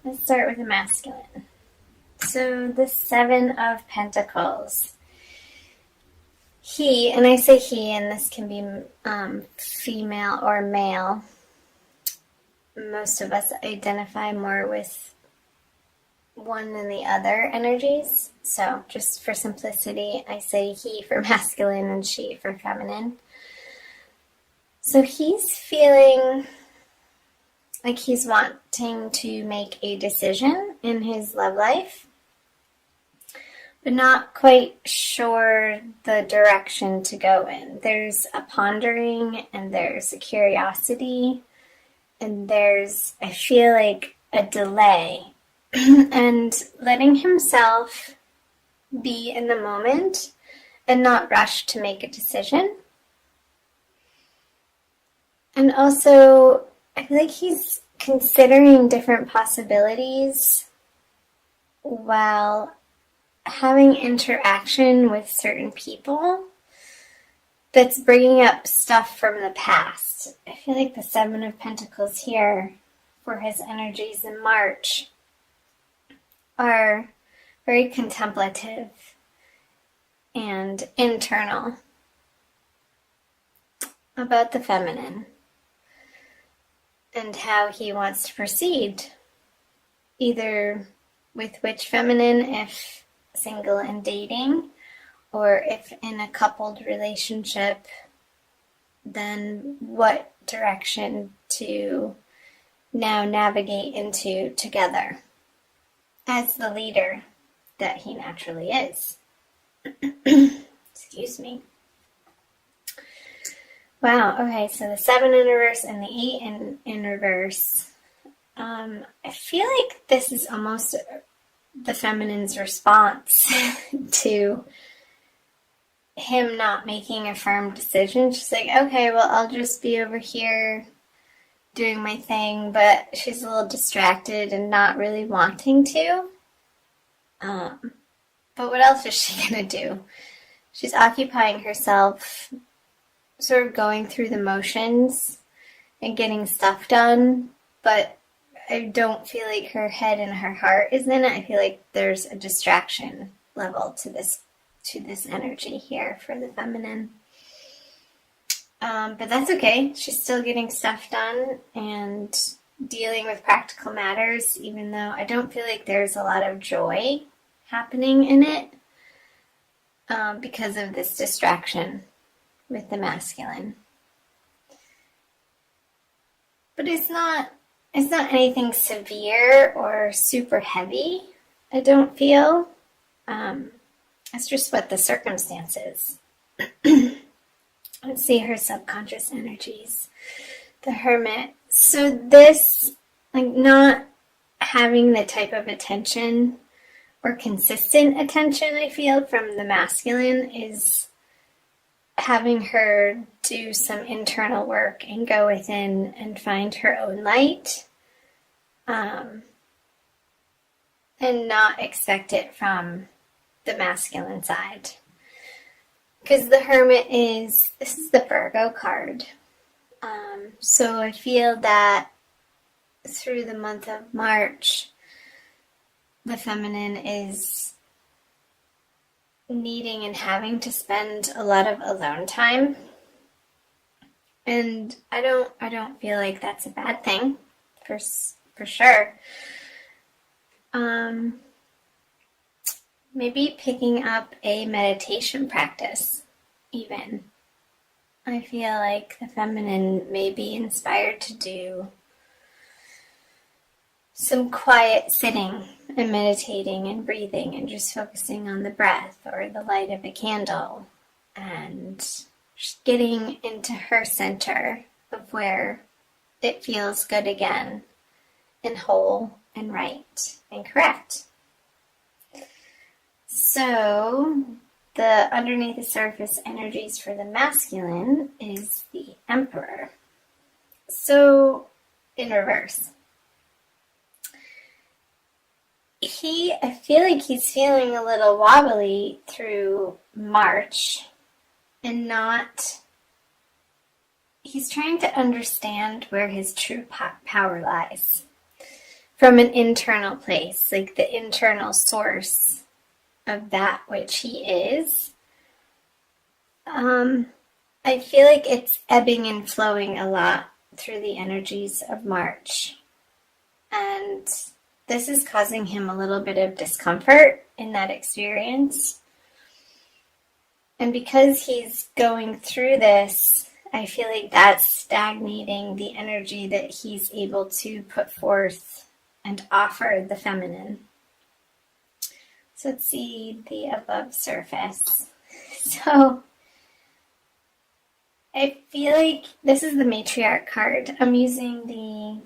Let's start with the masculine. So the Seven of Pentacles. He, and I say he, and this can be female or male. Most of us identify more with one than the other energies. So just for simplicity, I say he for masculine and she for feminine. So he's feeling like he's wanting to make a decision in his love life, but not quite sure the direction to go in. There's a pondering and there's a curiosity and there's, I feel like, a delay and letting himself be in the moment and not rush to make a decision. And also, I feel like he's considering different possibilities while having interaction with certain people that's bringing up stuff from the past. I feel like the Seven of Pentacles here for his energies in March are very contemplative and internal about the feminine and how he wants to proceed, either with which feminine, if single and dating, or if in a coupled relationship, then what direction to now navigate into together as the leader that he naturally is. Excuse me. Wow, okay, so the 7 in reverse and the 8 in reverse. I feel like this is almost the feminine's response to him not making a firm decision. She's like, okay, well, I'll just be over here doing my thing, but she's a little distracted and not really wanting to. But what else is she gonna do? She's occupying herself, sort of going through the motions and getting stuff done, but I don't feel like her head and her heart is in it. I feel like there's a distraction level to this energy here for the feminine. But that's okay. She's still getting stuff done and dealing with practical matters, even though I don't feel like there's a lot of joy happening in it because of this distraction with the masculine. But it's not anything severe or super heavy, I don't feel. It's just what the circumstances. Let's see her subconscious energies. The Hermit. So this, like, not having the type of attention or consistent attention I feel from the masculine is having her do some internal work and go within and find her own light, and not expect it from the masculine side. Because the Hermit this is the Virgo card. So I feel that through the month of March, the feminine is needing and having to spend a lot of alone time. And I don't feel like that's a bad thing, for sure. Maybe picking up a meditation practice, even. I feel like the feminine may be inspired to do some quiet sitting and meditating and breathing and just focusing on the breath or the light of a candle and just getting into her center of where it feels good again and whole and right and correct. So the underneath the surface energies for the masculine is the Emperor. So in reverse. I feel like he's feeling a little wobbly through March and he's trying to understand where his true power lies. from an internal place, like the internal source of that which he is. I feel like it's ebbing and flowing a lot through the energies of March. And this is causing him a little bit of discomfort in that experience. And because he's going through this, I feel like that's stagnating the energy that he's able to put forth and offer the feminine. So let's see the above surface. So I feel like this is the matriarch card. I'm using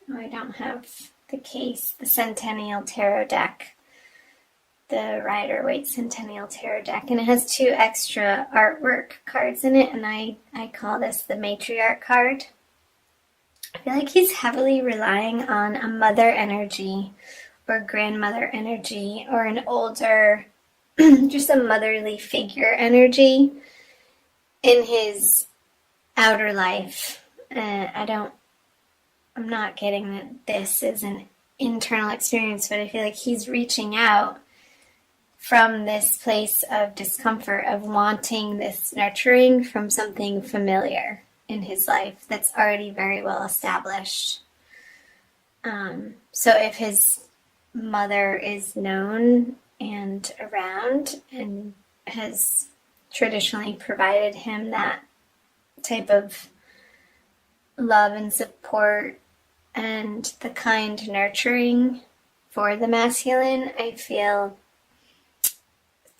I don't have the case, the Centennial Tarot deck, the Rider-Waite Centennial Tarot deck, and it has 2 extra artwork cards in it, and I call this the matriarch card. I feel like he's heavily relying on a mother energy or grandmother energy or an older, just a motherly figure energy in his outer life. I'm not getting that this is an internal experience, but I feel like he's reaching out from this place of discomfort, of wanting this nurturing from something familiar in his life that's already very well established. So if his mother is known and around and has traditionally provided him that type of love and support and the kind nurturing for the masculine, I feel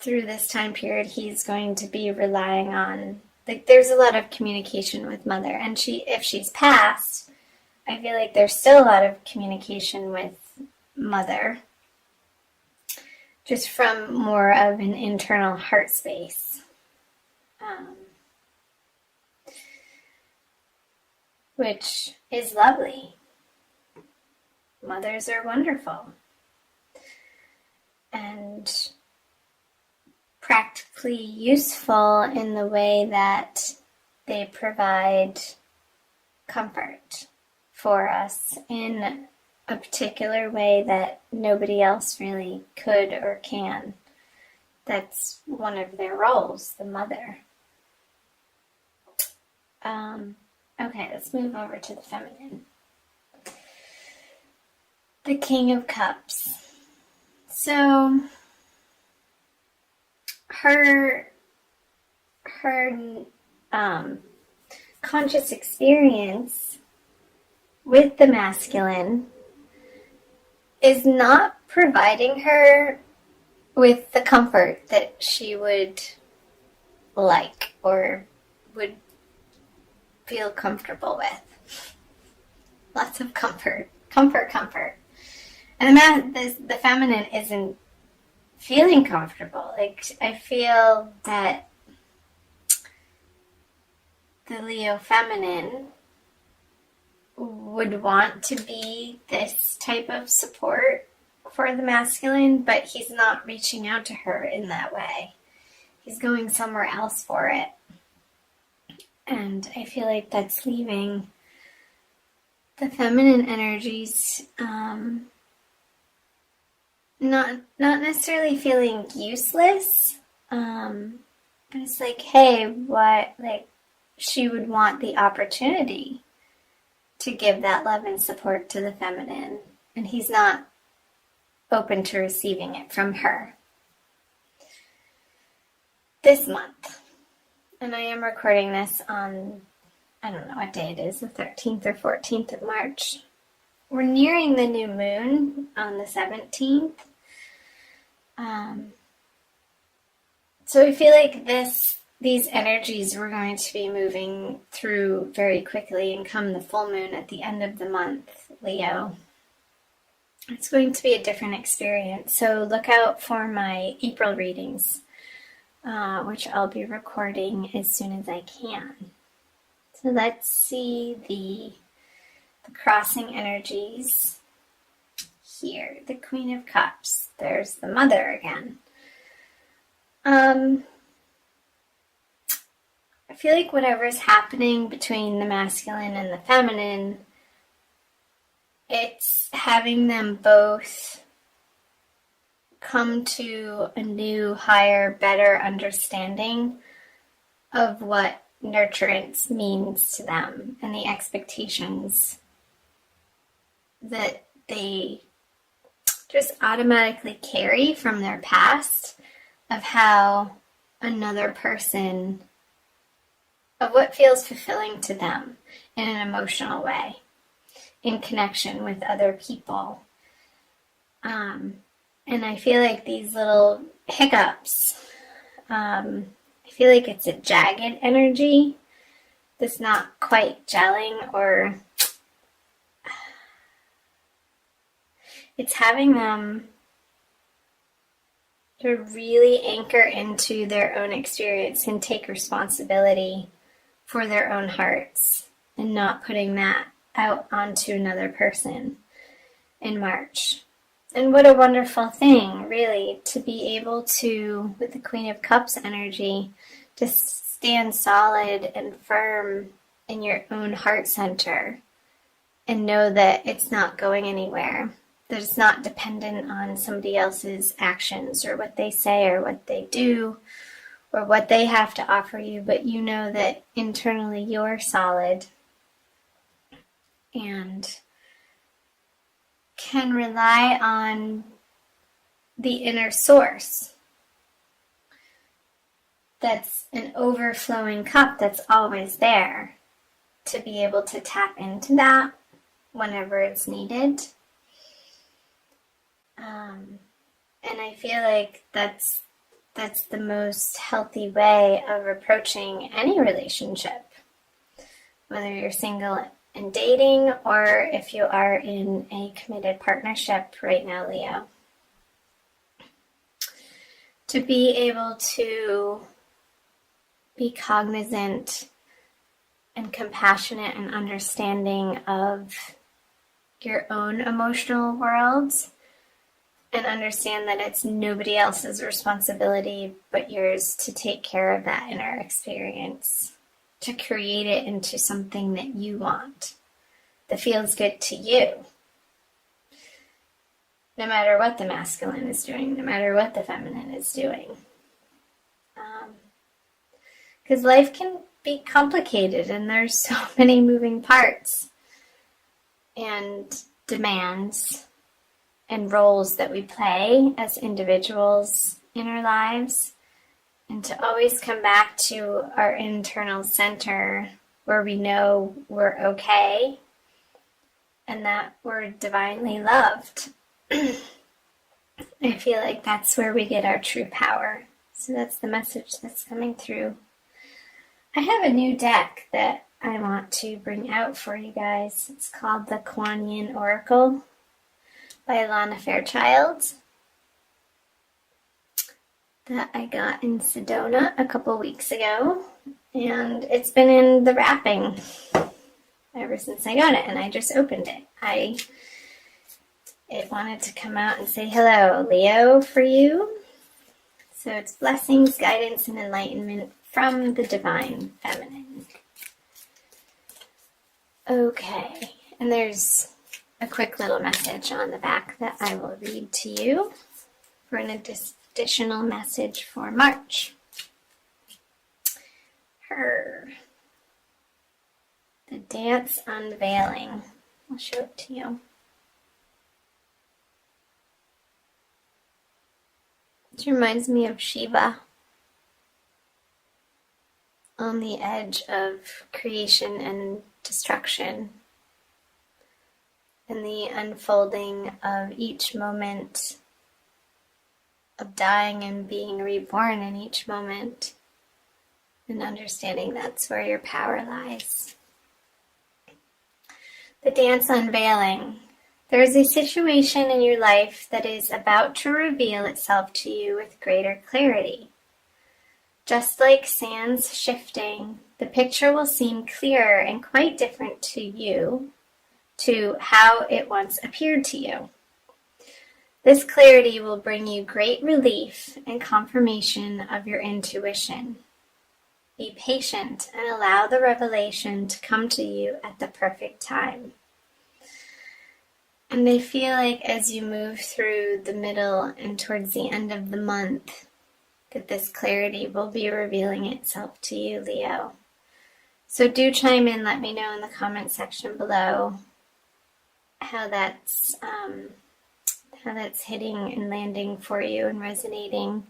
through this time period he's going to be relying on, like, there's a lot of communication with mother, and if she's passed, I feel like there's still a lot of communication with mother, just from more of an internal heart space. Which is lovely. Mothers are wonderful. And practically useful in the way that they provide comfort for us in a particular way that nobody else really could or can. That's one of their roles, the mother. Okay, let's move over to the feminine. The King of Cups. So her conscious experience with the masculine is not providing her with the comfort that she would like or would feel comfortable with. Lots of comfort. And the feminine isn't feeling comfortable. Like, I feel that the Leo feminine would want to be this type of support for the masculine, but he's not reaching out to her in that way. He's going somewhere else for it. And I feel like that's leaving the feminine energies not necessarily feeling useless, but it's like, hey, she would want the opportunity to give that love and support to the feminine, and he's not open to receiving it from her this month. And I am recording this on, I don't know what day it is, the 13th or 14th of March. We're nearing the new moon on the 17th. So I feel like these energies we're going to be moving through very quickly, and come the full moon at the end of the month, Leo, it's going to be a different experience. So look out for my April readings, which I'll be recording as soon as I can. So let's see the crossing energies here. The Queen of Cups. There's the Mother again. I feel like whatever's happening between the masculine and the feminine it's having them both come to a new, higher, better understanding of what nurturance means to them and the expectations that they just automatically carry from their past of how another person, of what feels fulfilling to them in an emotional way, in connection with other people. And I feel like these little hiccups, I feel like it's a jagged energy that's not quite gelling, or it's having them to really anchor into their own experience and take responsibility for their own hearts and not putting that out onto another person in March. And what a wonderful thing, really, to be able to, with the Queen of Cups energy, to stand solid and firm in your own heart center and know that it's not going anywhere, that it's not dependent on somebody else's actions or what they say or what they do or what they have to offer you, but you know that internally you're solid and can rely on the inner source that's an overflowing cup that's always there, to be able to tap into that whenever it's needed. And I feel like that's the most healthy way of approaching any relationship, whether you're single and dating, or if you are in a committed partnership right now, Leo. To be able to be cognizant and compassionate and understanding of your own emotional worlds, and understand that it's nobody else's responsibility but yours to take care of that inner experience, to create it into something that you want, that feels good to you. No matter what the masculine is doing, no matter what the feminine is doing. Because life can be complicated and there's so many moving parts and demands and roles that we play as individuals in our lives. And to always come back to our internal center where we know we're okay and that we're divinely loved. I feel like that's where we get our true power. So that's the message that's coming through. I have a new deck that I want to bring out for you guys. It's called the Kuan Yin Oracle by Lana Fairchild, that I got in Sedona a couple weeks ago, and it's been in the wrapping ever since I got it, and I just opened it. It wanted to come out and say hello, Leo, for you. So it's blessings, guidance, and enlightenment from the Divine Feminine. Okay, and there's a quick little message on the back that I will read to you for an additional message for March. The Dance Unveiling. I'll show it to you. It reminds me of Shiva on the edge of creation and destruction, and the unfolding of each moment of dying and being reborn in each moment, and understanding that's where your power lies. The Dance Unveiling. There is a situation in your life that is about to reveal itself to you with greater clarity. Just like sands shifting, the picture will seem clearer and quite different to you, to how it once appeared to you. This clarity will bring you great relief and confirmation of your intuition. Be patient and allow the revelation to come to you at the perfect time. And I feel like as you move through the middle and towards the end of the month, that this clarity will be revealing itself to you, Leo. So do chime in, let me know in the comment section below how that's hitting and landing for you and resonating.